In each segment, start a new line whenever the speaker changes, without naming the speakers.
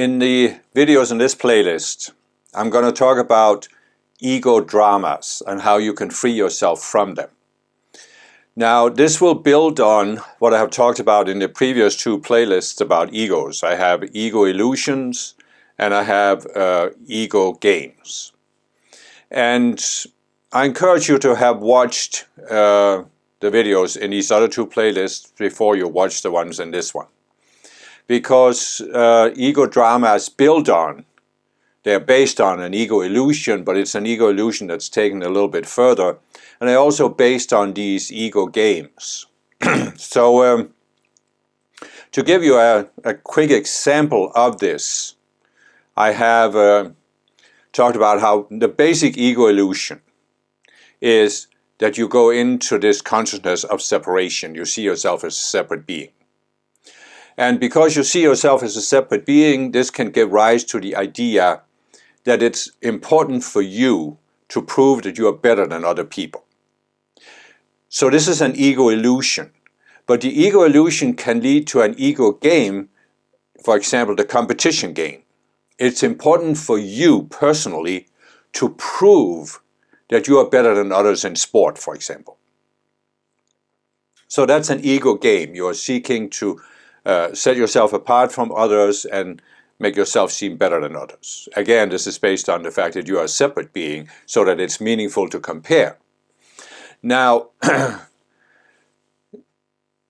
In the videos in this playlist, I'm going to talk about ego dramas and how you can free yourself from them. Now, this will build on what I have talked about in the previous two playlists about egos. I have ego illusions and I have ego games. And I encourage you to have watched the videos in these other two playlists before you watch the ones in this one. Because ego dramas they're based on an ego illusion, but it's an ego illusion that's taken a little bit further. And they're also based on these ego games. So to give you a quick example of this, I have talked about how the basic ego illusion is that you go into this consciousness of separation. You see yourself as a separate being. And because you see yourself as a separate being, this can give rise to the idea that it's important for you to prove that you are better than other people. So this is an ego illusion. But the ego illusion can lead to an ego game, for example, the competition game. It's important for you personally to prove that you are better than others in sport, for example. So that's an ego game. You are seeking to set yourself apart from others and make yourself seem better than others. Again, this is based on the fact that you are a separate being so that it's meaningful to compare. Now,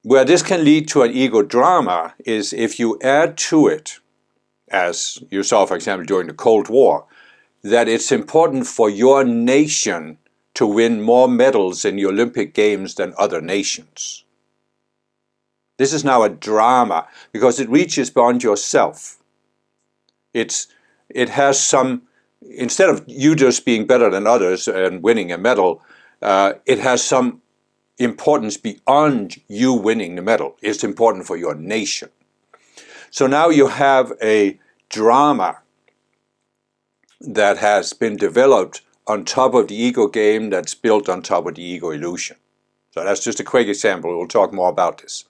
where this can lead to an ego drama is if you add to it, as you saw, for example, during the Cold War, that it's important for your nation to win more medals in the Olympic Games than other nations. This is now a drama because it reaches beyond yourself. It has some, instead of you just being better than others and winning a medal, it has some importance beyond you winning the medal. It's important for your nation. So now you have a drama that has been developed on top of the ego game that's built on top of the ego illusion. So that's just a quick example. We'll talk more about this.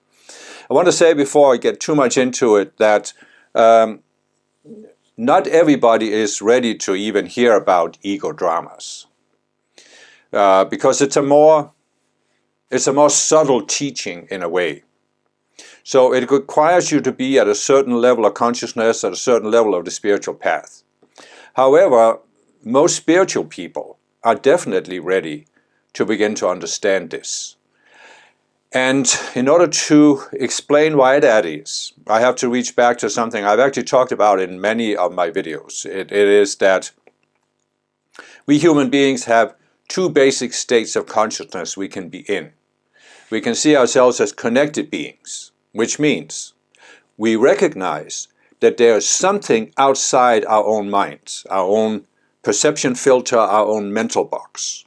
I want to say before I get too much into it that not everybody is ready to even hear about ego dramas because it's a more subtle teaching in a way. So it requires you to be at a certain level of consciousness, at a certain level of the spiritual path. However, most spiritual people are definitely ready to begin to understand this. And in order to explain why that is, I have to reach back to something I've actually talked about in many of my videos. It is that we human beings have two basic states of consciousness we can be in. We can see ourselves as connected beings, which means we recognize that there is something outside our own minds, our own perception filter, our own mental box.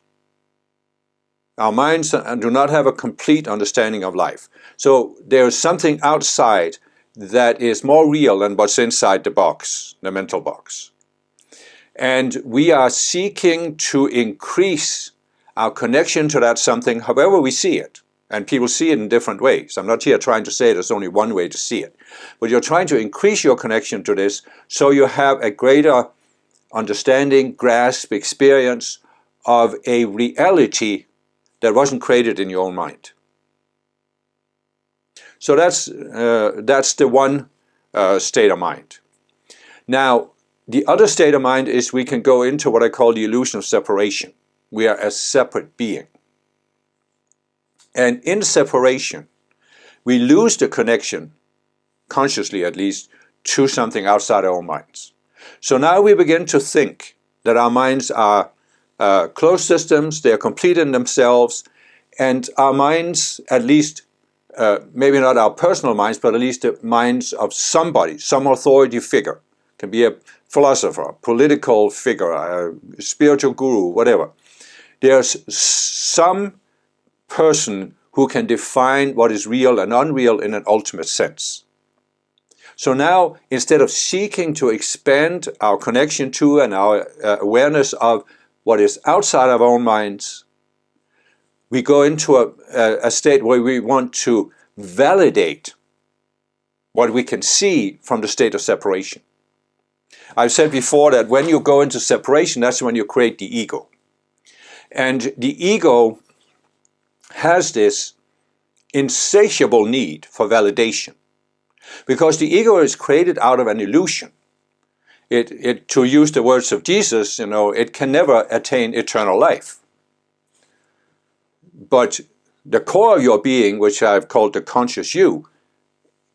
Our minds do not have a complete understanding of life. So there is something outside that is more real than what's inside the box, the mental box. And we are seeking to increase our connection to that something however we see it. And people see it in different ways. I'm not here trying to say there's only one way to see it. But you're trying to increase your connection to this so you have a greater understanding, grasp, experience of a reality that wasn't created in your own mind. So that's the one state of mind. Now, the other state of mind is we can go into what I call the illusion of separation. We are a separate being. And in separation, we lose the connection, consciously at least, to something outside our own minds. So now we begin to think that our minds are closed systems, they are complete in themselves, and our minds, at least, maybe not our personal minds, but at least the minds of somebody, some authority figure, can be a philosopher, a political figure, a spiritual guru, whatever. There's some person who can define what is real and unreal in an ultimate sense. So now, instead of seeking to expand our connection to and our awareness of what is outside of our own minds, we go into a state where we want to validate what we can see from the state of separation. I've said before that when you go into separation, that's when you create the ego. And the ego has this insatiable need for validation, because the ego is created out of an illusion. To use the words of Jesus, it can never attain eternal life. But the core of your being, which I've called the conscious you,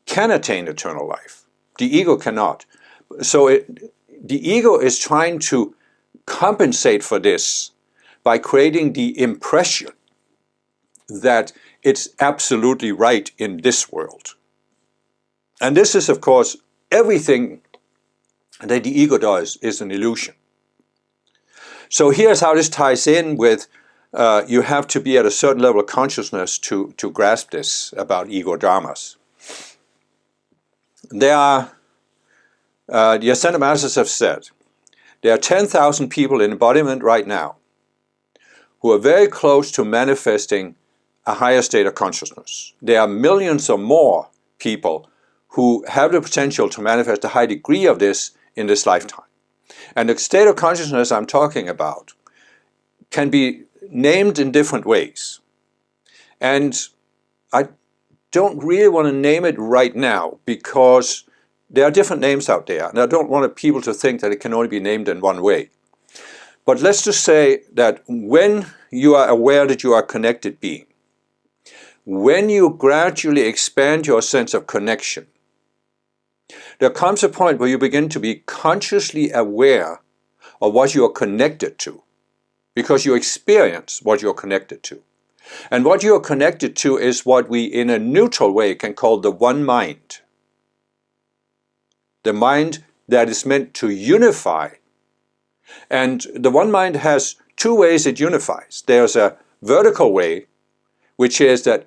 can attain eternal life. The ego cannot. So the ego is trying to compensate for this by creating the impression that it's absolutely right in this world. And this is, of course, everything that the ego does is an illusion. So here's how this ties in with you have to be at a certain level of consciousness to grasp this about ego dramas. There are, the Ascended Masters have said, there are 10,000 people in embodiment right now who are very close to manifesting a higher state of consciousness. There are millions or more people who have the potential to manifest a high degree of this in this lifetime. And the state of consciousness I'm talking about can be named in different ways. And I don't really want to name it right now because there are different names out there, and I don't want people to think that it can only be named in one way. But let's just say that when you are aware that you are a connected being, when you gradually expand your sense of connection, there comes a point where you begin to be consciously aware of what you are connected to, because you experience what you're connected to. And what you're connected to is what we, in a neutral way, can call the one mind. The mind that is meant to unify. And the one mind has two ways it unifies. There's a vertical way, which is that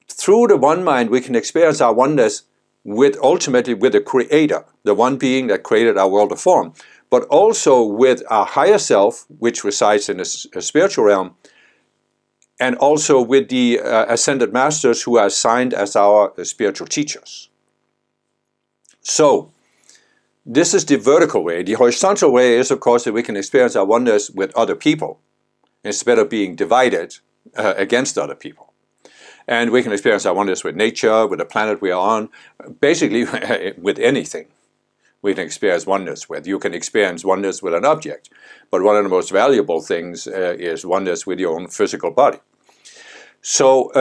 through the one mind we can experience our oneness ultimately with the Creator, the one being that created our world of form, but also with our higher self, which resides in a spiritual realm, and also with the Ascended Masters who are assigned as our spiritual teachers. So, this is the vertical way. The horizontal way is, of course, that we can experience our oneness with other people instead of being divided against other people. And we can experience our oneness with nature, with the planet we are on, basically with anything we can experience oneness with. You can experience oneness with an object, but one of the most valuable things is oneness with your own physical body. So,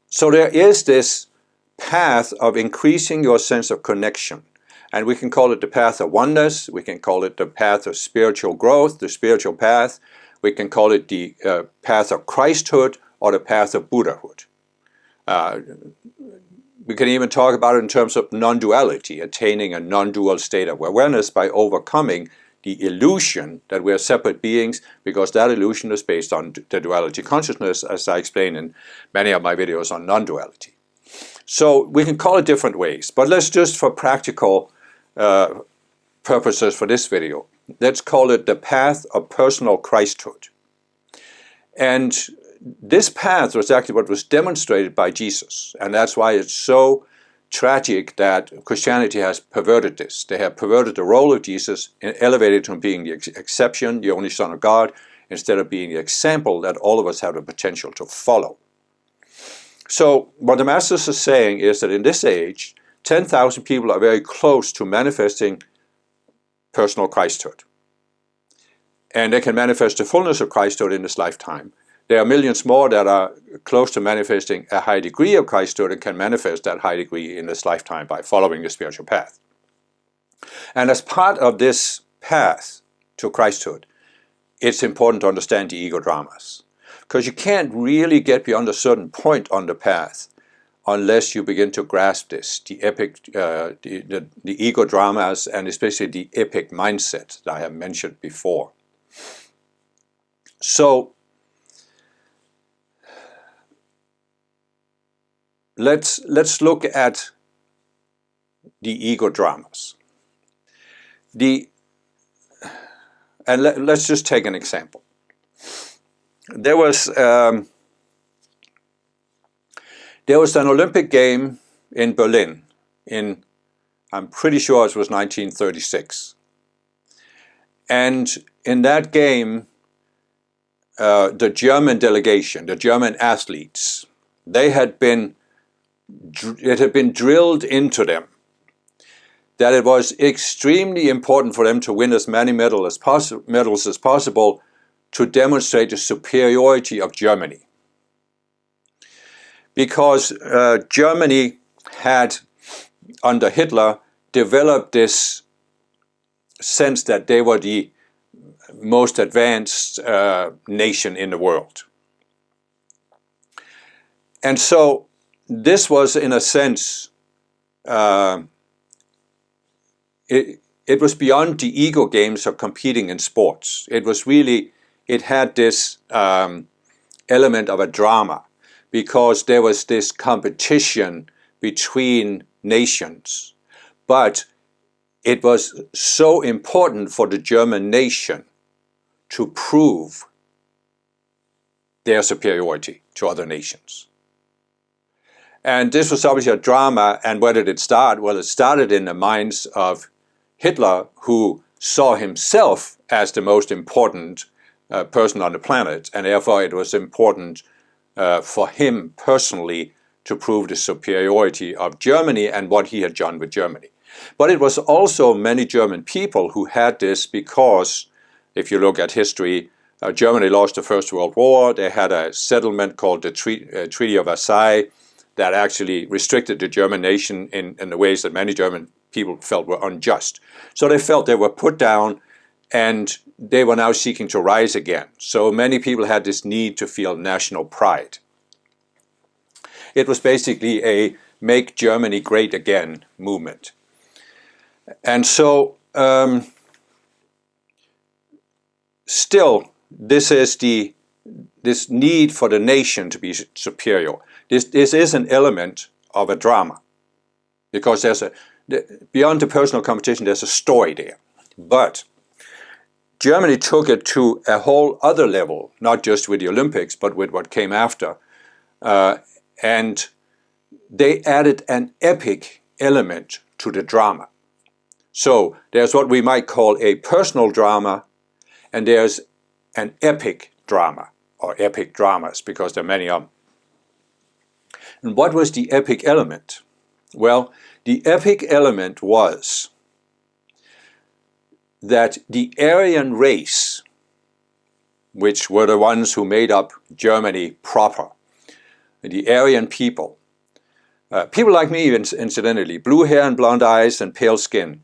so there is this path of increasing your sense of connection. And we can call it the path of oneness, we can call it the path of spiritual growth, the spiritual path, we can call it the path of Christhood or the path of Buddhahood. We can even talk about it in terms of non-duality, attaining a non-dual state of awareness by overcoming the illusion that we are separate beings, because that illusion is based on the duality consciousness, as I explain in many of my videos on non-duality. So we can call it different ways, but let's just, for practical purposes for this video, let's call it the path of personal Christhood. And this path was actually what was demonstrated by Jesus, and that's why it's so tragic that Christianity has perverted this. They have perverted the role of Jesus and elevated him being the exception, the only Son of God, instead of being the example that all of us have the potential to follow. So what the Masters are saying is that in this age, 10,000 people are very close to manifesting personal Christhood. And they can manifest the fullness of Christhood in this lifetime. There are millions more that are close to manifesting a high degree of Christhood and can manifest that high degree in this lifetime by following the spiritual path. And as part of this path to Christhood, it's important to understand the ego dramas. Because you can't really get beyond a certain point on the path unless you begin to grasp this, the epic, the ego dramas, and especially the epic mindset that I have mentioned before. So, let's look at the ego dramas. Let's just take an example. There was an Olympic game in Berlin in, I'm pretty sure it was 1936. And in that game, the German delegation, the German athletes, it had been drilled into them that it was extremely important for them to win as many medals as possible to demonstrate the superiority of Germany. Because Germany had, under Hitler, developed this sense that they were the most advanced nation in the world. And so this was, in a sense, it was beyond the ego games of competing in sports. It was really, it had this element of a drama, because there was this competition between nations. But it was so important for the German nation to prove their superiority to other nations. And this was obviously a drama, and where did it start? Well, it started in the minds of Hitler, who saw himself as the most important person on the planet, and therefore it was important for him personally to prove the superiority of Germany and what he had done with Germany. But it was also many German people who had this, because if you look at history, Germany lost the First World War. They had a settlement called the Treaty of Versailles that actually restricted the German nation in the ways that many German people felt were unjust. So they felt they were put down, and they were now seeking to rise again. So many people had this need to feel national pride. It was basically a make Germany great again movement. And so still, this need for the nation to be superior. This is an element of a drama, because beyond the personal competition, there's a story there. But Germany took it to a whole other level, not just with the Olympics, but with what came after. And they added an epic element to the drama. So there's what we might call a personal drama, and there's an epic drama, or epic dramas, because there are many of them. And what was the epic element? Well, the epic element was that the Aryan race, which were the ones who made up Germany proper, the Aryan people, people like me, incidentally, blue hair and blonde eyes and pale skin.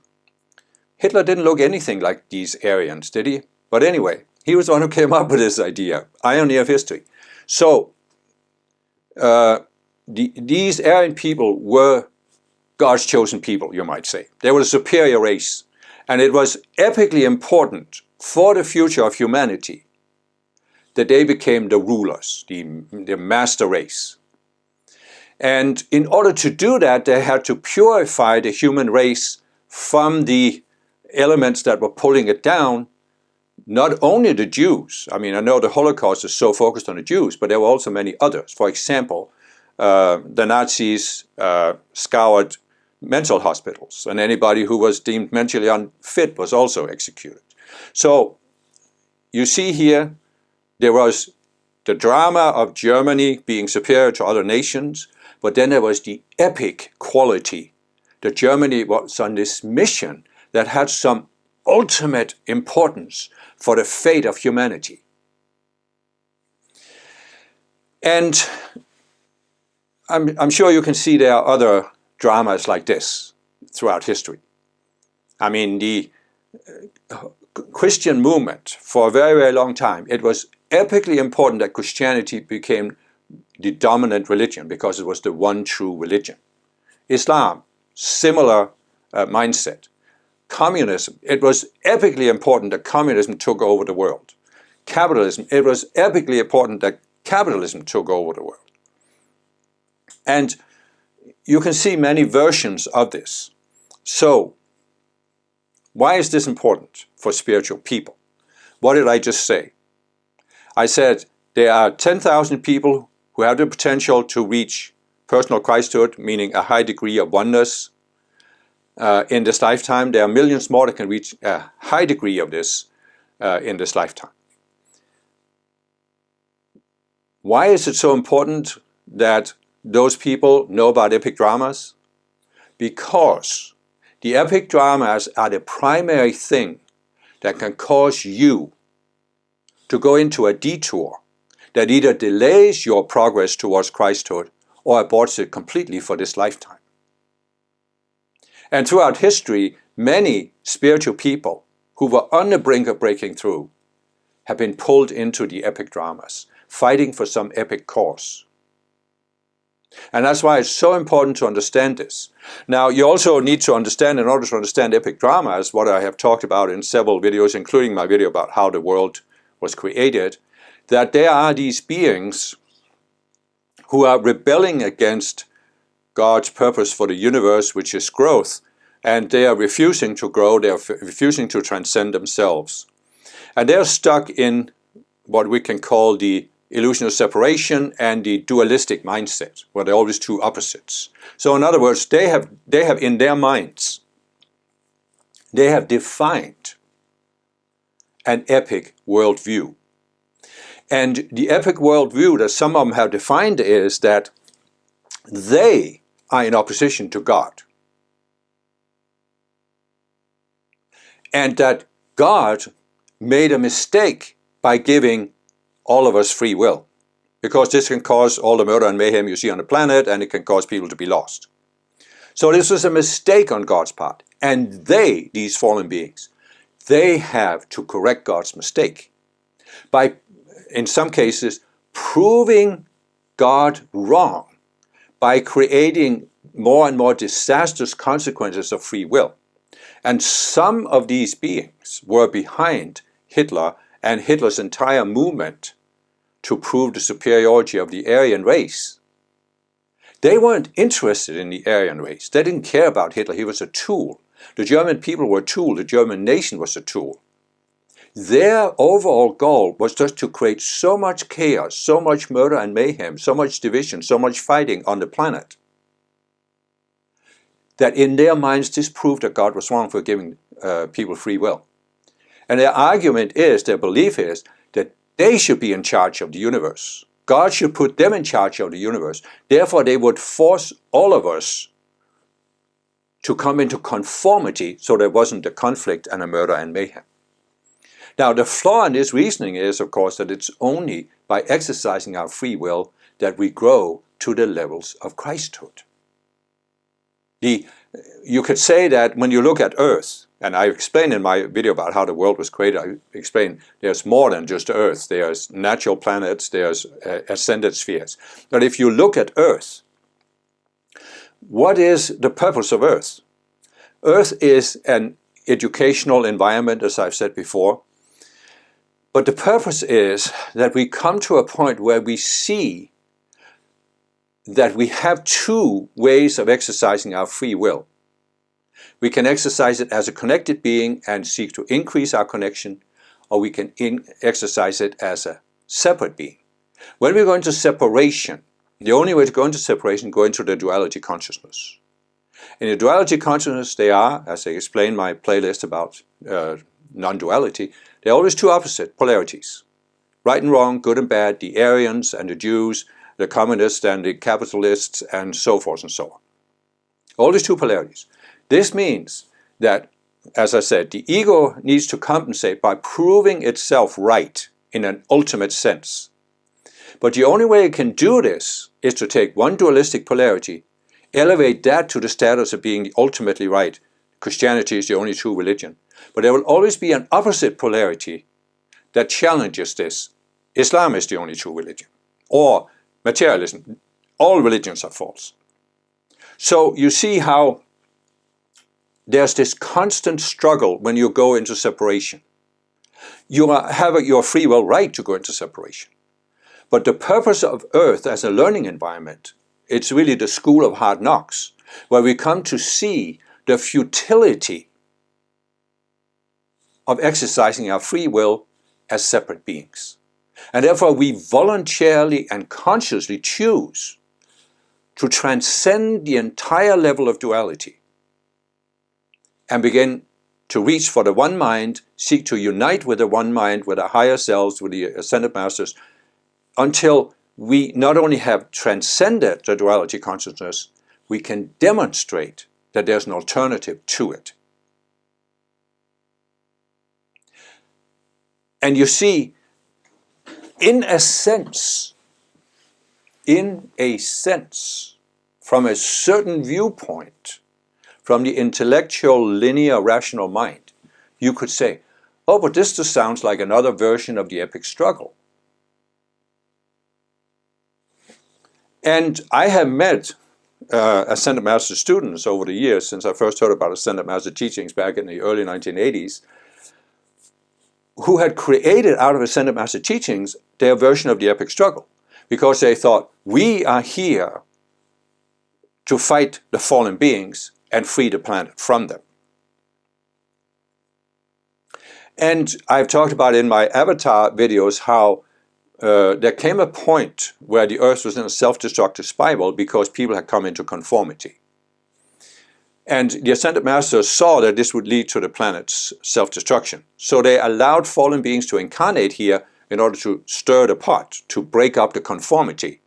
Hitler didn't look anything like these Aryans, did he? But anyway, he was the one who came up with this idea, irony of history. So, these Aryan people were God's chosen people, you might say. They were a superior race. And it was epically important for the future of humanity that they became the rulers, the master race. And in order to do that, they had to purify the human race from the elements that were pulling it down, not only the Jews. I mean, I know the Holocaust is so focused on the Jews, but there were also many others. For example, the Nazis scoured mental hospitals, and anybody who was deemed mentally unfit was also executed. So you see here, there was the drama of Germany being superior to other nations, but then there was the epic quality that Germany was on this mission that had some ultimate importance for the fate of humanity. And I'm sure you can see there are other dramas like this throughout history. I mean, the Christian movement, for a very, very long time, it was epically important that Christianity became the dominant religion, because it was the one true religion. Islam, similar mindset. Communism, it was epically important that communism took over the world. Capitalism, it was epically important that capitalism took over the world. And you can see many versions of this. So, why is this important for spiritual people? What did I just say? I said there are 10,000 people who have the potential to reach personal Christhood, meaning a high degree of oneness. in this lifetime. There are millions more that can reach a high degree of this in this lifetime. Why is it so important that those people know about epic dramas? Because the epic dramas are the primary thing that can cause you to go into a detour that either delays your progress towards Christhood or aborts it completely for this lifetime. And throughout history, many spiritual people who were on the brink of breaking through have been pulled into the epic dramas, fighting for some epic cause. And that's why it's so important to understand this. Now, you also need to understand, in order to understand epic dramas, what I have talked about in several videos, including my video about how the world was created, that there are these beings who are rebelling against God's purpose for the universe, which is growth, and they are refusing to grow, they are refusing to transcend themselves. And they're stuck in what we can call the illusion of separation and the dualistic mindset, where they're always two opposites. So in other words, they have in their minds, they have defined an epic worldview. And the epic worldview that some of them have defined is that they are in opposition to God. And that God made a mistake by giving all of us free will, because this can cause all the murder and mayhem you see on the planet, and it can cause people to be lost. So this was a mistake on God's part, and they, these fallen beings, they have to correct God's mistake by, in some cases, proving God wrong by creating more and more disastrous consequences of free will. And some of these beings were behind Hitler and Hitler's entire movement to prove the superiority of the Aryan race. They weren't interested in the Aryan race. They didn't care about Hitler. He was a tool. The German people were a tool. The German nation was a tool. Their overall goal was just to create so much chaos, so much murder and mayhem, so much division, so much fighting on the planet, that in their minds this proved that God was wrong for giving people free will. And their argument is, their belief is, that they should be in charge of the universe. God should put them in charge of the universe. Therefore, they would force all of us to come into conformity so there wasn't a conflict and a murder and mayhem. Now, the flaw in this reasoning is, of course, that it's only by exercising our free will that we grow to the levels of Christhood. You could say that when you look at Earth, and I explained in my video about how the world was created, I explained there's more than just Earth. There's natural planets, there's ascended spheres. But if you look at Earth, what is the purpose of Earth? Earth is an educational environment, as I've said before. But the purpose is that we come to a point where we see that we have two ways of exercising our free will. We can exercise it as a connected being and seek to increase our connection, or we can exercise it as a separate being. When we go into separation, the only way to go into separation, go into the duality consciousness. In the duality consciousness, they are, as I explained in my playlist about non-duality, they're always two opposite polarities. Right and wrong, good and bad, the Aryans and the Jews, the communists and the capitalists, and so forth and so on. All these two polarities. This means that, as I said, the ego needs to compensate by proving itself right in an ultimate sense. But the only way it can do this is to take one dualistic polarity, elevate that to the status of being ultimately right. Christianity is the only true religion. But there will always be an opposite polarity that challenges this. Islam is the only true religion. Or materialism. All religions are false. So you see how there's this constant struggle when you go into separation. You have your free will right to go into separation. But the purpose of Earth as a learning environment, it's really the school of hard knocks, where we come to see the futility of exercising our free will as separate beings. And therefore we voluntarily and consciously choose to transcend the entire level of duality and begin to reach for the one mind, seek to unite with the one mind, with our higher selves, with the ascended masters, until we not only have transcended the duality consciousness, we can demonstrate that there's an alternative to it. And you see, in a sense, from a certain viewpoint, from the intellectual, linear, rational mind, you could say, oh, but this just sounds like another version of the epic struggle. And I have met Ascended Master students over the years, since I first heard about Ascended Master teachings back in the early 1980s, who had created out of Ascended Master teachings their version of the epic struggle, because they thought, we are here to fight the fallen beings and free the planet from them. And I've talked about in my avatar videos how there came a point where the Earth was in a self-destructive spiral because people had come into conformity. And the Ascended Masters saw that this would lead to the planet's self-destruction. So they allowed fallen beings to incarnate here in order to stir the pot, to break up the conformity.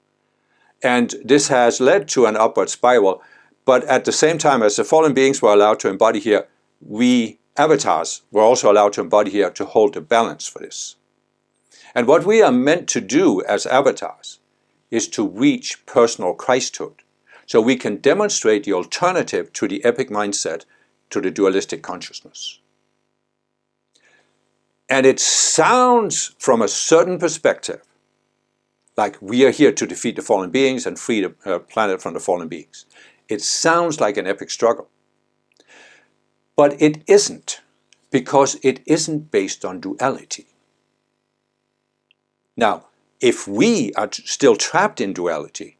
And this has led to an upward spiral. But at the same time as the fallen beings were allowed to embody here, we avatars were also allowed to embody here to hold the balance for this. And what we are meant to do as avatars is to reach personal Christhood, so we can demonstrate the alternative to the epic mindset, to the dualistic consciousness. And it sounds, from a certain perspective, like we are here to defeat the fallen beings and free the planet from the fallen beings. It sounds like an epic struggle. But it isn't, because it isn't based on duality. Now, if we are still trapped in duality,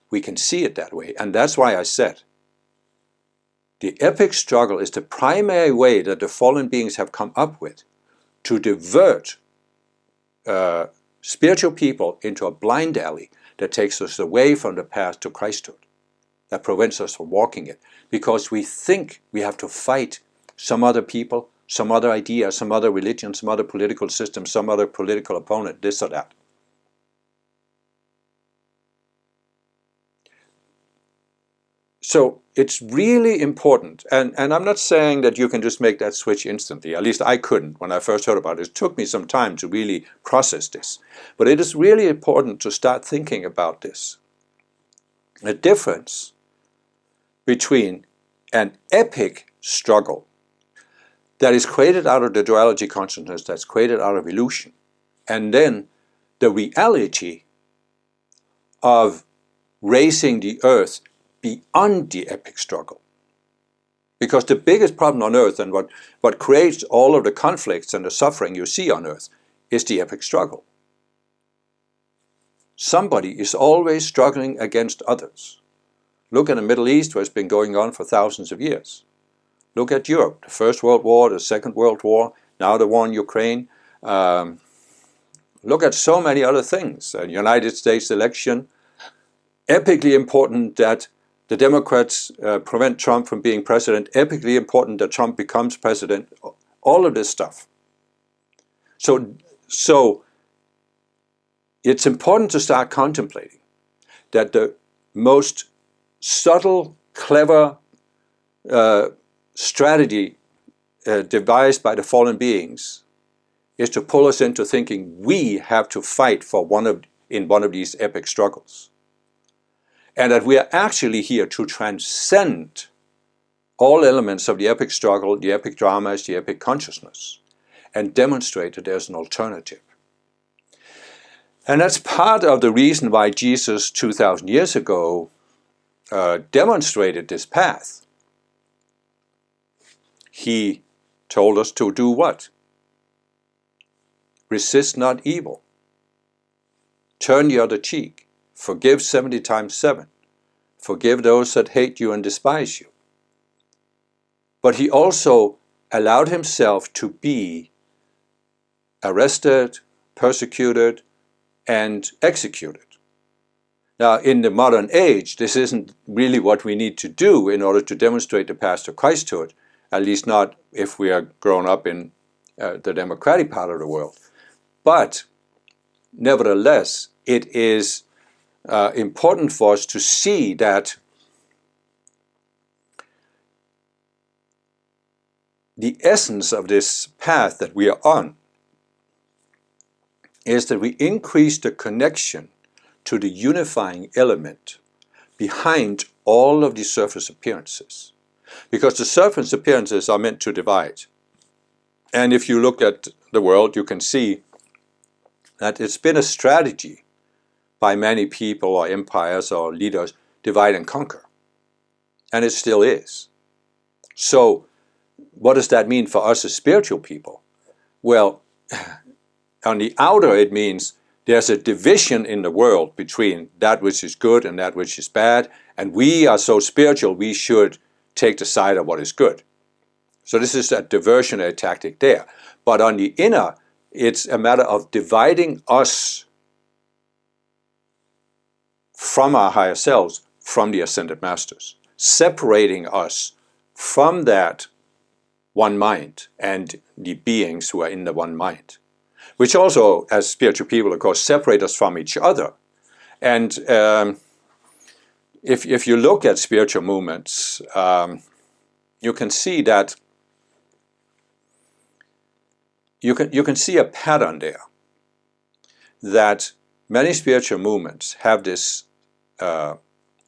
we can see it that way. And that's why I said, the epic struggle is the primary way that the fallen beings have come up with to divert spiritual people into a blind alley that takes us away from the path to Christhood, that prevents us from walking it, because we think we have to fight some other people, some other idea, some other religion, some other political system, some other political opponent, this or that. So it's really important, and I'm not saying that you can just make that switch instantly. At least I couldn't when I first heard about it. It took me some time to really process this. But it is really important to start thinking about this. The difference between an epic struggle that is created out of the duality consciousness, that's created out of illusion, and then the reality of raising the earth beyond the epic struggle. Because the biggest problem on earth, and what creates all of the conflicts and the suffering you see on earth, is the epic struggle. Somebody is always struggling against others. Look at the Middle East, where it's been going on for thousands of years. Look at Europe, the First World War, the Second World War, now the war in Ukraine. Look at so many other things. The United States election, epically important that the Democrats prevent Trump from being president, epically important that Trump becomes president, all of this stuff. So it's important to start contemplating that the most subtle, clever strategy devised by the fallen beings is to pull us into thinking we have to fight for in one of these epic struggles. And that we are actually here to transcend all elements of the epic struggle, the epic dramas, the epic consciousness, and demonstrate that there's an alternative. And that's part of the reason why Jesus 2,000 years ago demonstrated this path. He told us to do what? Resist not evil. Turn the other cheek. Forgive 70 times 7. Forgive those that hate you and despise you. But he also allowed himself to be arrested, persecuted, and executed. Now, in the modern age, this isn't really what we need to do in order to demonstrate the path to Christhood, at least not if we are grown up in the democratic part of the world. But nevertheless, it is important for us to see that the essence of this path that we are on is that we increase the connection to the unifying element behind all of the surface appearances. Because the surface appearances are meant to divide. And if you look at the world, you can see that it's been a strategy by many people or empires or leaders, divide and conquer. And it still is. So what does that mean for us as spiritual people? Well, on the outer it means there's a division in the world between that which is good and that which is bad, and we are so spiritual we should take the side of what is good. So this is a diversionary tactic there. But on the inner, it's a matter of dividing us from our higher selves, from the ascended masters, separating us from that one mind and the beings who are in the one mind, which also, as spiritual people, of course, separate us from each other. And if you look at spiritual movements, you can see that you can see a pattern there, that many spiritual movements have this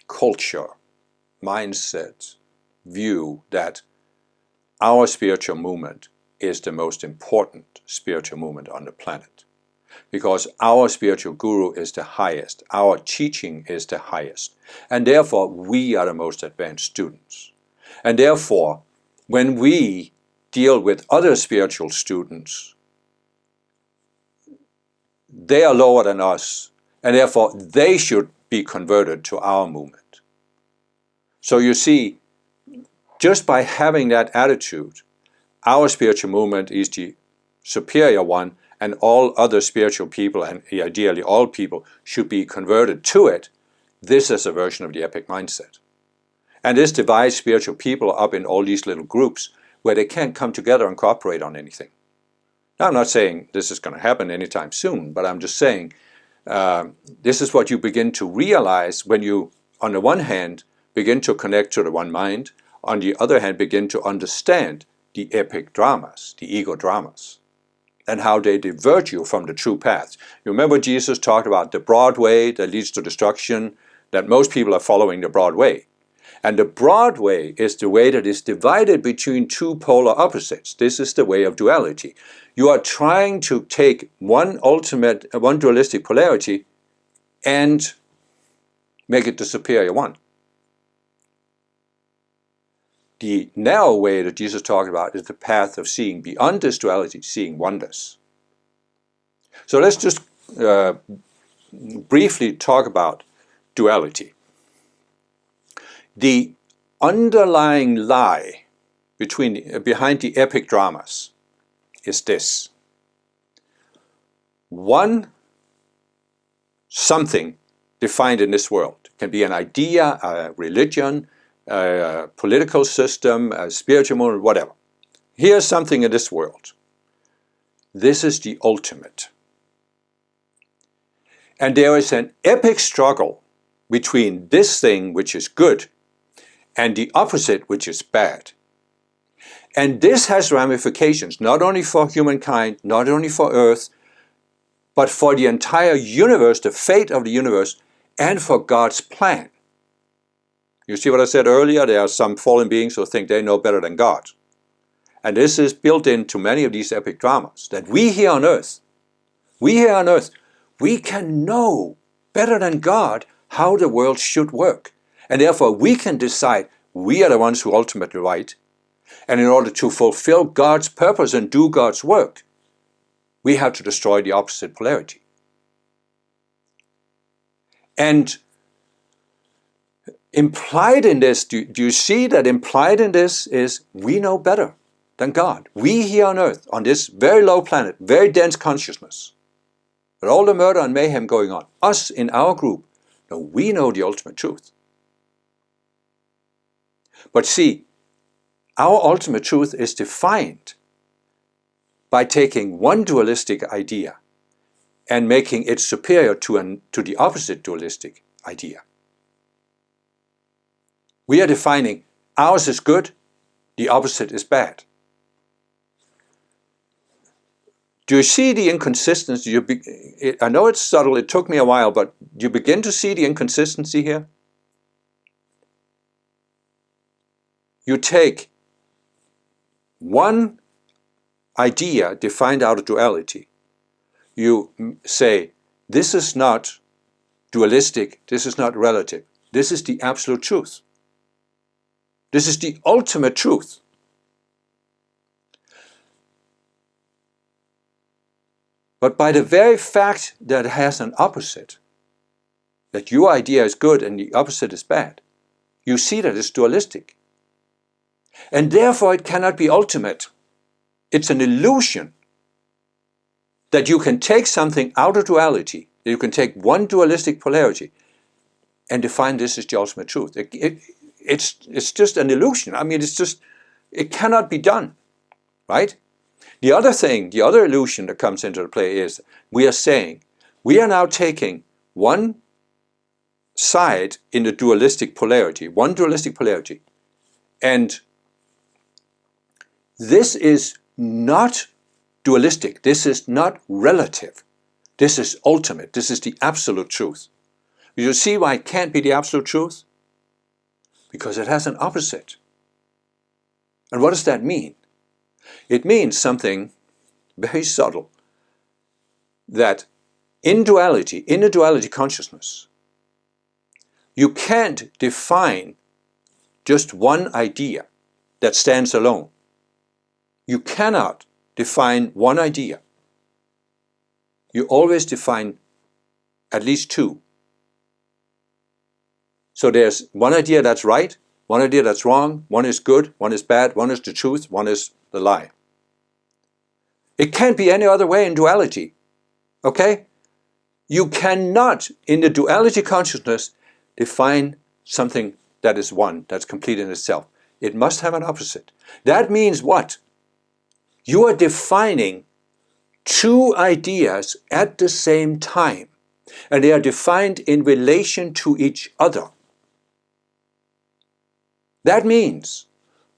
culture, mindset, view that our spiritual movement is the most important spiritual movement on the planet. Because our spiritual guru is the highest, our teaching is the highest, and therefore we are the most advanced students. And therefore, when we deal with other spiritual students, they are lower than us, and therefore they should be converted to our movement. So you see, just by having that attitude, our spiritual movement is the superior one, and all other spiritual people, and ideally all people, should be converted to it. This is a version of the epic mindset. And this divides spiritual people up in all these little groups where they can't come together and cooperate on anything. Now, I'm not saying this is going to happen anytime soon, but I'm just saying this is what you begin to realize when you, on the one hand, begin to connect to the one mind, on the other hand, begin to understand the epic dramas, the ego dramas, and how they divert you from the true path. You remember Jesus talked about the broad way that leads to destruction, that most people are following the broad way. And the broad way is the way that is divided between two polar opposites. This is the way of duality. You are trying to take one dualistic polarity and make it the superior one. The narrow way that Jesus talked about is the path of seeing beyond this duality, seeing oneness. So let's just briefly talk about duality. The underlying lie behind the epic dramas is this. Something defined in this world. It can be an idea, a religion, a political system, a spiritual movement, whatever. Here's something in this world. This is the ultimate. And there is an epic struggle between this thing, which is good, and the opposite, which is bad. And this has ramifications, not only for humankind, not only for Earth, but for the entire universe, the fate of the universe, and for God's plan. You see what I said earlier? There are some fallen beings who think they know better than God. And this is built into many of these epic dramas, that we here on Earth, we can know better than God how the world should work. And therefore we can decide we are the ones who ultimately right. And in order to fulfill God's purpose and do God's work, we have to destroy the opposite polarity. And implied in this, do you see that implied in this is we know better than God. We here on Earth, on this very low planet, very dense consciousness, with all the murder and mayhem going on, us in our group, we know the ultimate truth. But see, our ultimate truth is defined by taking one dualistic idea and making it superior to the opposite dualistic idea. We are defining ours is good, the opposite is bad. Do you see the inconsistency? I know it's subtle, it took me a while, but you begin to see the inconsistency here? You take one idea defined out of duality. You say, this is not dualistic, this is not relative. This is the absolute truth. This is the ultimate truth. But by the very fact that it has an opposite, that your idea is good and the opposite is bad, you see that it's dualistic. And therefore it cannot be ultimate. It's an illusion that you can take something out of duality, that you can take one dualistic polarity and define this as the ultimate truth. It's just an illusion. I mean, it cannot be done, right? The other thing, the other illusion that comes into play is we are saying, we are now taking one side in the dualistic polarity, one dualistic polarity, and this is not dualistic, this is not relative, this is ultimate, this is the absolute truth. You see why it can't be the absolute truth? Because it has an opposite. And what does that mean? It means something very subtle, that in duality, in a duality consciousness, you can't define just one idea that stands alone. You cannot define one idea. You always define at least two. So there's one idea that's right, one idea that's wrong, one is good, one is bad, one is the truth, one is the lie. It can't be any other way in duality, okay? You cannot, in the duality consciousness, define something that is one, that's complete in itself. It must have an opposite. That means what? You are defining two ideas at the same time, and they are defined in relation to each other. That means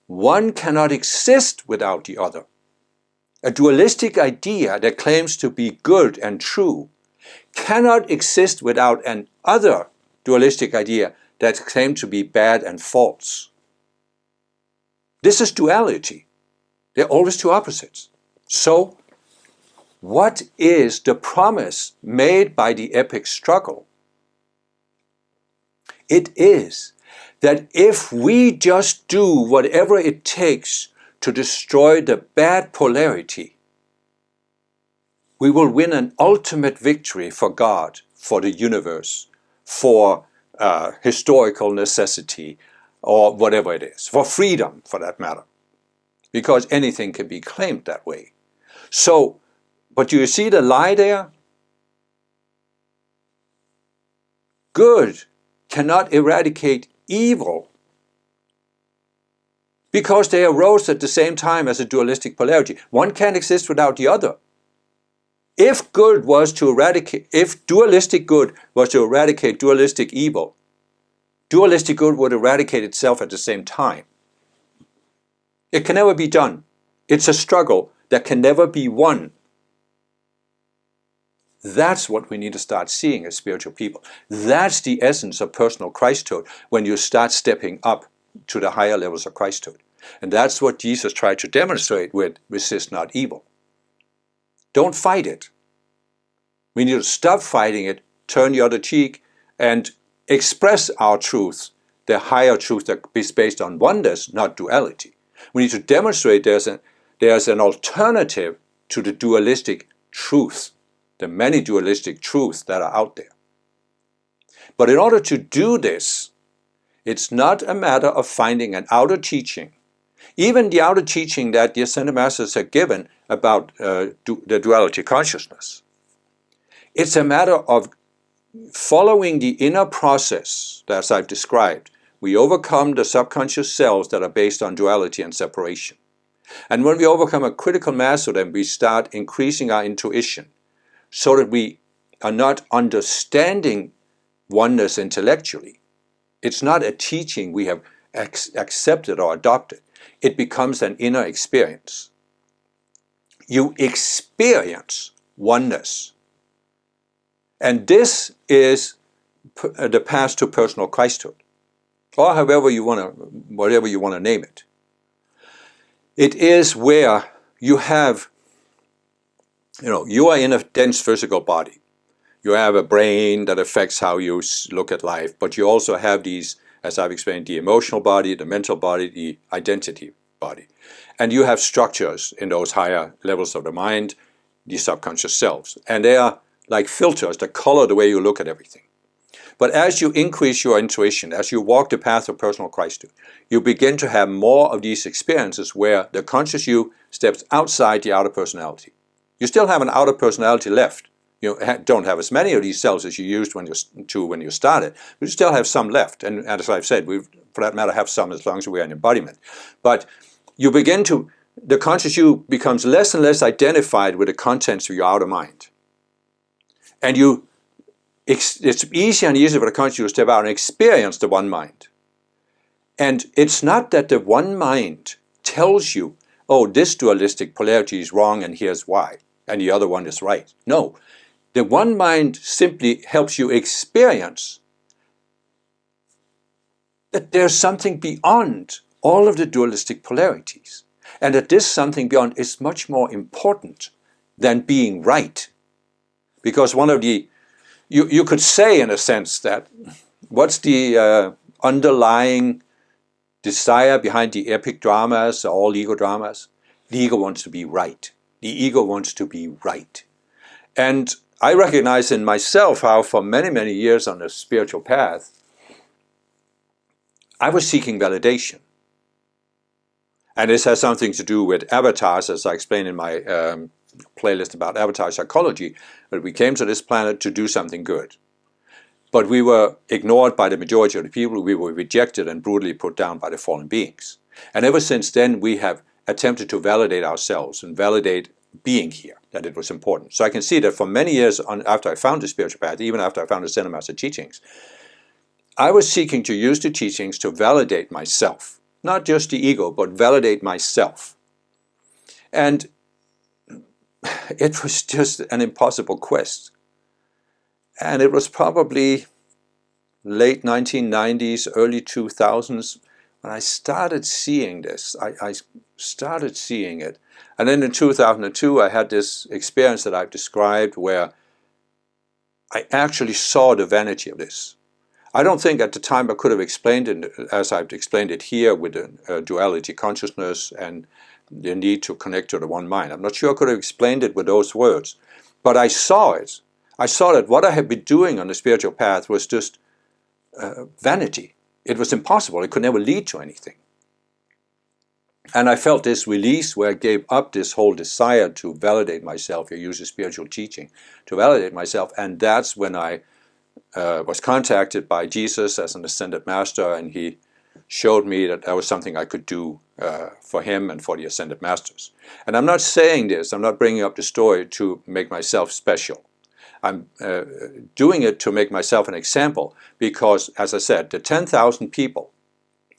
one cannot exist without the other. A dualistic idea that claims to be good and true cannot exist without an other dualistic idea that claims to be bad and false. This is duality. They're always two opposites. So, what is the promise made by the epic struggle? It is that if we just do whatever it takes to destroy the bad polarity, we will win an ultimate victory for God, for the universe, for historical necessity, or whatever it is, for freedom for that matter, because anything can be claimed that way. So, but you see the lie there? Good cannot eradicate evil because they arose at the same time as a dualistic polarity. One can't exist without the other. If dualistic good was to eradicate dualistic evil, dualistic good would eradicate itself at the same time. It can never be done. It's a struggle that can never be won. That's what we need to start seeing as spiritual people. That's the essence of personal Christhood, when you start stepping up to the higher levels of Christhood. And that's what Jesus tried to demonstrate with resist not evil. Don't fight it. We need to stop fighting it, turn the other cheek, and express our truth, the higher truth that is based on oneness, not duality. We need to demonstrate there's an alternative to the dualistic truth, the many dualistic truths that are out there. But in order to do this, it's not a matter of finding an outer teaching. Even the outer teaching that the Ascended Masters have given about the duality consciousness. It's a matter of following the inner process, as I've described, we overcome the subconscious selves that are based on duality and separation. And when we overcome a critical mass of them, we start increasing our intuition so that we are not understanding oneness intellectually. It's not a teaching we have accepted or adopted. It becomes an inner experience. You experience oneness. And this is the path to personal Christhood, or whatever you want to name it. It is where you have, you are in a dense physical body. You have a brain that affects how you look at life, but you also have these, as I've explained, the emotional body, the mental body, the identity body. And you have structures in those higher levels of the mind, the subconscious selves. And they are like filters that color the way you look at everything. But as you increase your intuition, as you walk the path of personal Christhood, you begin to have more of these experiences where the conscious you steps outside the outer personality. You still have an outer personality left. You don't have as many of these cells as you used when you started, but you still have some left. And as I've said, we, for that matter, have some as long as we're in embodiment. But you begin to, the conscious you becomes less and less identified with the contents of your outer mind. And it's easier and easier for the conscious you to step out and experience the one mind. And it's not that the one mind tells you, oh, this dualistic polarity is wrong and here's why, and the other one is right. No. The one mind simply helps you experience that there's something beyond all of the dualistic polarities, and that this something beyond is much more important than being right. Because one of the, you could say in a sense that, what's the underlying desire behind the epic dramas, all ego dramas? The ego wants to be right. The ego wants to be right. And I recognize in myself how for many, many years on the spiritual path, I was seeking validation. And this has something to do with avatars, as I explained in my playlist about avatar psychology, that we came to this planet to do something good. But we were ignored by the majority of the people. We were rejected and brutally put down by the fallen beings. And ever since then, we have attempted to validate ourselves and validate being here, that it was important. So I can see that for many years after I found the spiritual path, even after I found the Zen Master teachings, I was seeking to use the teachings to validate myself. Not just the ego, but validate myself. And it was just an impossible quest. And it was probably late 1990s, early 2000s, when I started seeing this. I started seeing it. And then in 2002, I had this experience that I've described where I actually saw the vanity of this. I don't think at the time I could have explained it as I've explained it here with the duality consciousness and the need to connect to the one mind. I'm not sure I could have explained it with those words, but I saw it. I saw that what I had been doing on the spiritual path was just vanity. It was impossible. It could never lead to anything. And I felt this release where I gave up this whole desire to validate myself. You use a spiritual teaching to validate myself. And that's when I was contacted by Jesus as an Ascended Master, and he showed me that that was something I could do for him and for the Ascended Masters. And I'm not saying this, I'm not bringing up the story to make myself special. I'm doing it to make myself an example because, as I said, the 10,000 people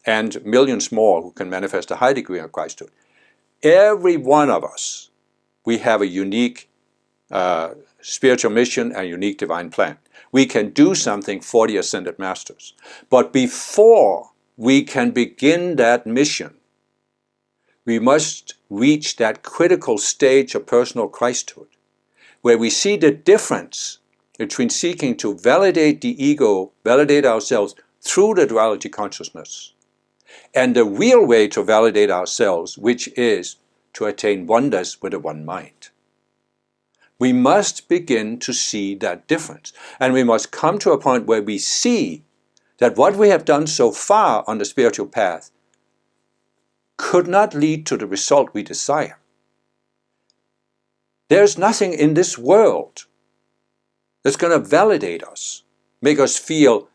and millions more who can manifest a high degree of Christhood, every one of us, we have a unique spiritual mission and unique divine plan. We can do something for the Ascended Masters. But before we can begin that mission, we must reach that critical stage of personal Christhood, where we see the difference between seeking to validate the ego, validate ourselves through the duality consciousness, and the real way to validate ourselves, which is to attain oneness with the one mind. We must begin to see that difference. And we must come to a point where we see that what we have done so far on the spiritual path could not lead to the result we desire. There's nothing in this world that's going to validate us, make us feel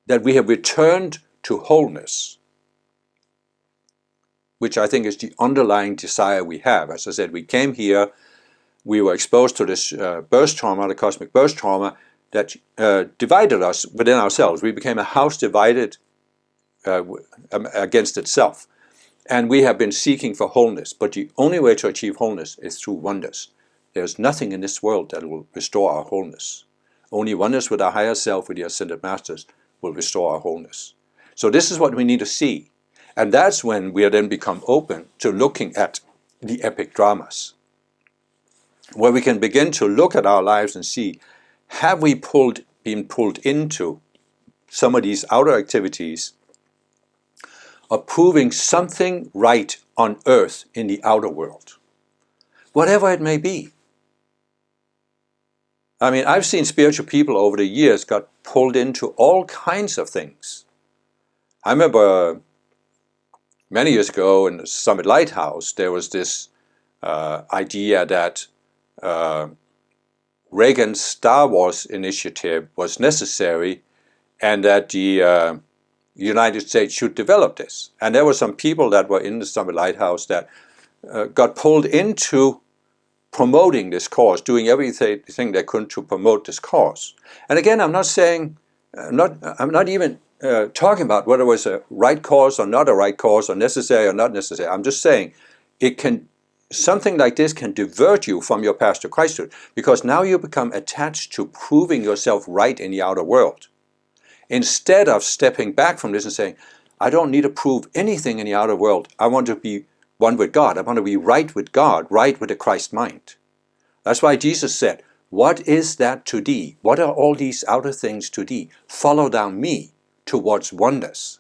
that we have returned to wholeness, which I think is the underlying desire we have. As I said, we came here, we were exposed to this birth trauma, the cosmic birth trauma, that divided us within ourselves. We became a house divided against itself. And we have been seeking for wholeness, but the only way to achieve wholeness is through oneness. There's nothing in this world that will restore our wholeness. Only oneness with our higher self, with the ascended masters, will restore our wholeness. So this is what we need to see. And that's when we then become open to looking at the epic dramas, where we can begin to look at our lives and see, have we been pulled into some of these outer activities of proving something right on earth in the outer world, whatever it may be. I mean, I've seen spiritual people over the years got pulled into all kinds of things. I remember many years ago in the Summit Lighthouse, there was this idea that Reagan's Star Wars initiative was necessary and that the United States should develop this. And there were some people that were in the Summit Lighthouse that got pulled into promoting this cause, doing everything they could to promote this cause. And again, I'm not saying, I'm not even talking about whether it was a right cause or not a right cause, or necessary or not necessary. I'm just saying something like this can divert you from your path to Christhood, because now you become attached to proving yourself right in the outer world. Instead of stepping back from this and saying, I don't need to prove anything in the outer world. I want to be one with God. I want to be right with God, right with the Christ mind. That's why Jesus said, what is that to thee? What are all these outer things to thee? Follow thou me towards oneness.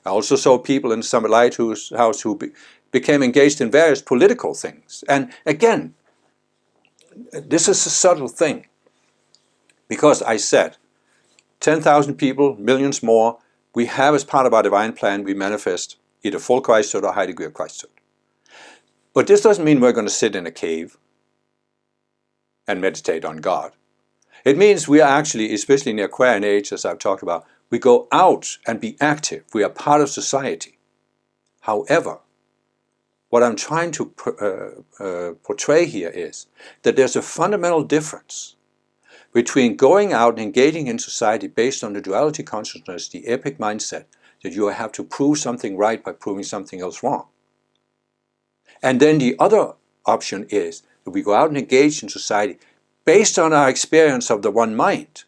I also saw people in Summit Lighthouse who became engaged in various political things. And again, this is a subtle thing, because I said, 10,000 people, millions more, we have as part of our divine plan, we manifest either full Christhood or high degree of Christhood. But this doesn't mean we're going to sit in a cave and meditate on God. It means we are actually, especially in the Aquarian age, as I've talked about, we go out and be active. We are part of society. However, what I'm trying to portray here is that there's a fundamental difference between going out and engaging in society based on the duality consciousness, the epic mindset, that you have to prove something right by proving something else wrong. And then the other option is that we go out and engage in society based on our experience of the one mind,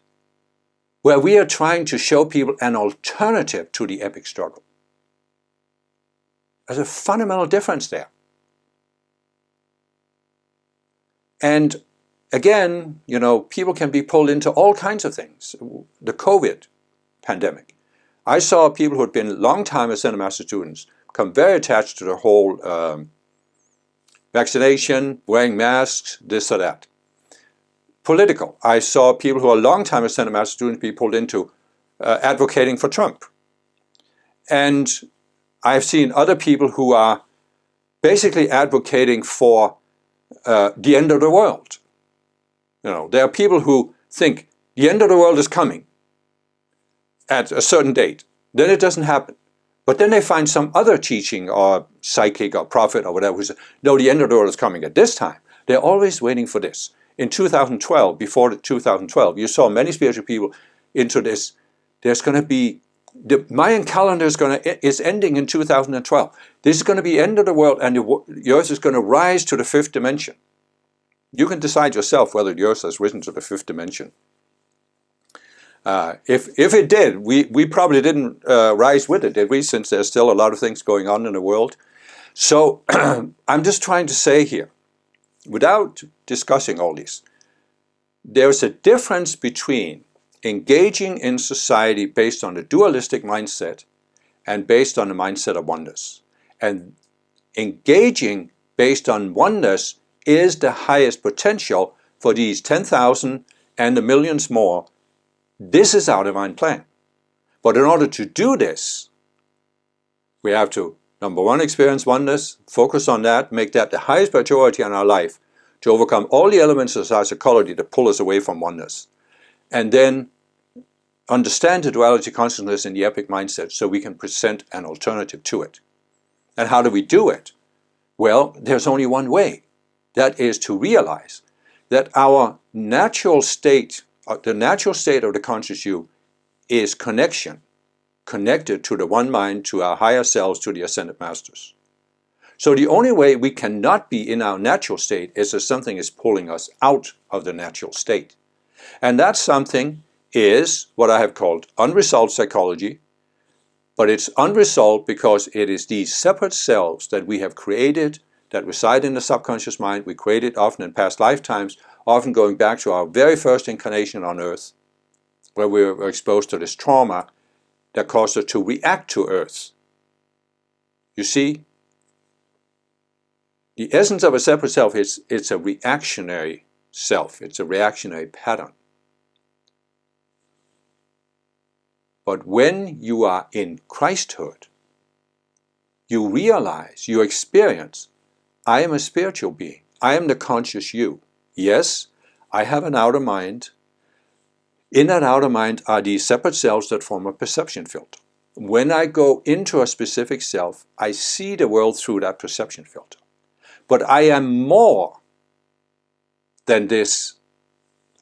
where we are trying to show people an alternative to the epic struggle. There's a fundamental difference there. And again, you know, people can be pulled into all kinds of things. The COVID pandemic. I saw people who had been long-time Ascended Master students become very attached to the whole vaccination, wearing masks, this or that. Political. I saw people who are long-time Ascended Master students be pulled into advocating for Trump. And I've seen other people who are basically advocating for the end of the world. You know, there are people who think the end of the world is coming at a certain date. Then it doesn't happen. But then they find some other teaching or psychic or prophet or whatever who says, no, the end of the world is coming at this time. They're always waiting for this. In 2012, before 2012, you saw many spiritual people into this. There's going to be, the Mayan calendar is ending in 2012. This is going to be the end of the world, and the earth is going to rise to the fifth dimension. You can decide yourself whether the earth has risen to the fifth dimension. If it did, we probably didn't rise with it, did we? Since there's still a lot of things going on in the world. So I'm just trying to say here, without discussing all this, there's a difference between engaging in society based on the dualistic mindset and based on the mindset of oneness. And engaging based on oneness is the highest potential for these 10,000 and the millions more. This is our divine plan. But in order to do this, we have to, number one, experience oneness, focus on that, make that the highest priority in our life, to overcome all the elements of our psychology that pull us away from oneness. And then understand the duality consciousness in the epic mindset so we can present an alternative to it. And how do we do it? Well, there's only one way. That is to realize that our natural state, the natural state of the conscious you, is connection, connected to the one mind, to our higher selves, to the ascended masters. So the only way we cannot be in our natural state is if something is pulling us out of the natural state. And that something is what I have called unresolved psychology, but it's unresolved because it is these separate selves that we have created, that reside in the subconscious mind. We created often in past lifetimes, often going back to our very first incarnation on earth, where we were exposed to this trauma that caused us to react to earth. You see, the essence of a separate self is it's a reactionary self. It's a reactionary pattern. But when you are in Christhood, you realize, you experience, I am a spiritual being. I am the conscious you. Yes, I have an outer mind. In that outer mind are these separate selves that form a perception filter. When I go into a specific self, I see the world through that perception filter. But I am more than this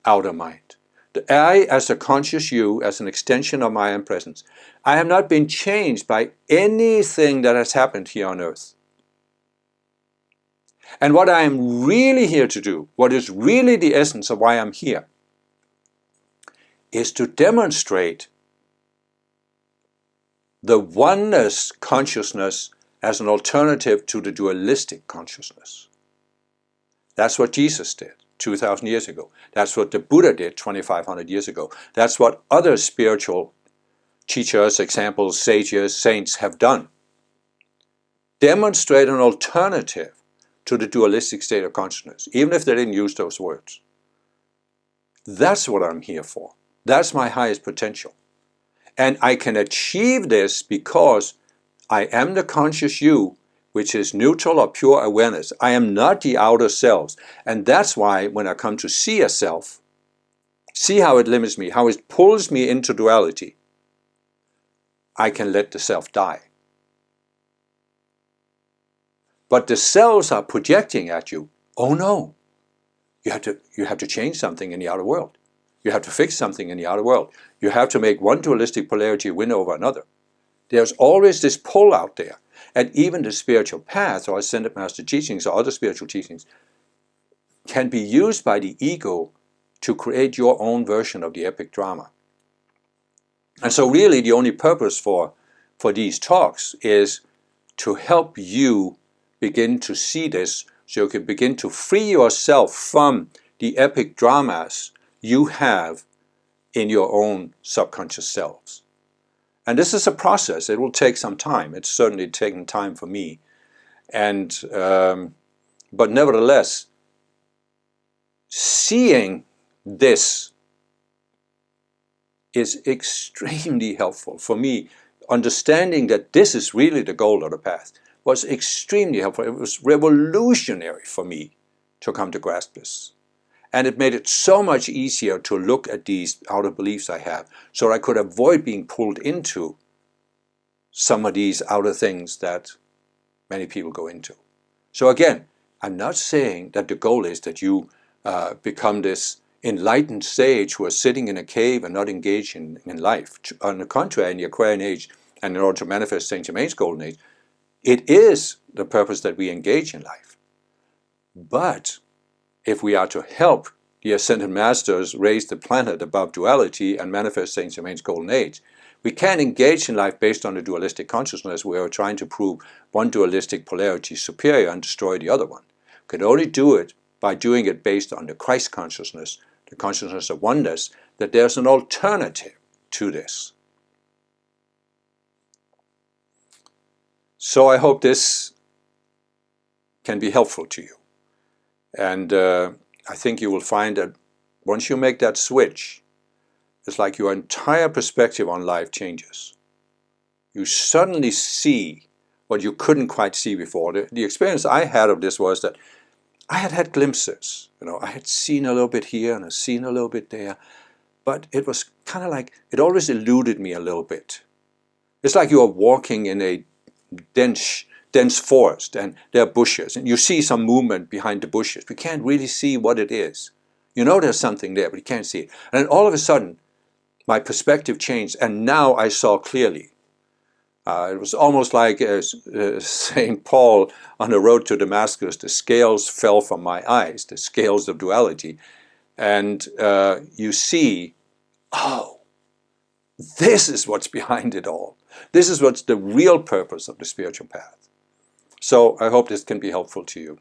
outer mind. The I, as a conscious you, as an extension of my own presence, I have not been changed by anything that has happened here on earth. And what I am really here to do, what is really the essence of why I'm here, is to demonstrate the oneness consciousness as an alternative to the dualistic consciousness. That's what Jesus did 2,000 years ago. That's what the Buddha did 2,500 years ago. That's what other spiritual teachers, examples, sages, saints have done. Demonstrate an alternative to the dualistic state of consciousness, even if they didn't use those words. That's what I'm here for. That's my highest potential. And I can achieve this because I am the conscious you, which is neutral or pure awareness. I am not the outer selves. And that's why when I come to see a self, see how it limits me, how it pulls me into duality, I can let the self die. But the cells are projecting at you, oh no, you have to change something in the outer world. You have to fix something in the outer world. You have to make one dualistic polarity win over another. There's always this pull out there. And even the spiritual path or ascended master teachings or other spiritual teachings can be used by the ego to create your own version of the epic drama. And so really the only purpose for these talks is to help you begin to see this so you can begin to free yourself from the epic dramas you have in your own subconscious selves. And this is a process. It will take some time. It's certainly taken time for me. And but nevertheless, seeing this is extremely helpful for me. Understanding that this is really the goal of the path was extremely helpful. It was revolutionary for me to come to grasp this. And it made it so much easier to look at these outer beliefs I have so I could avoid being pulled into some of these outer things that many people go into. So again, I'm not saying that the goal is that you become this enlightened sage who are sitting in a cave and not engaged in life. On the contrary, in the Aquarian age, and in order to manifest Saint Germain's Golden Age, it is the purpose that we engage in life. But if we are to help the Ascended Masters raise the planet above duality and manifest Saint Germain's Golden Age, we can't engage in life based on the dualistic consciousness where we're trying to prove one dualistic polarity superior and destroy the other one. We can only do it by doing it based on the Christ consciousness, the consciousness of oneness, that there's an alternative to this. So I hope this can be helpful to you. And I think you will find that once you make that switch, it's like your entire perspective on life changes. You suddenly see what you couldn't quite see before. The experience I had of this was that I had glimpses. I had seen a little bit here and I'd seen a little bit there. but it was kind of like, it always eluded me a little bit. It's like you are walking in a dense forest and there are bushes and you see some movement behind the bushes. We can't really see what it is. You know there's something there, but you can't see it. And then all of a sudden, my perspective changed and now I saw clearly. It was almost like St. Paul on the road to Damascus, the scales fell from my eyes, the scales of duality. And you see, oh, this is what's behind it all. This is what's the real purpose of the spiritual path. So I hope this can be helpful to you.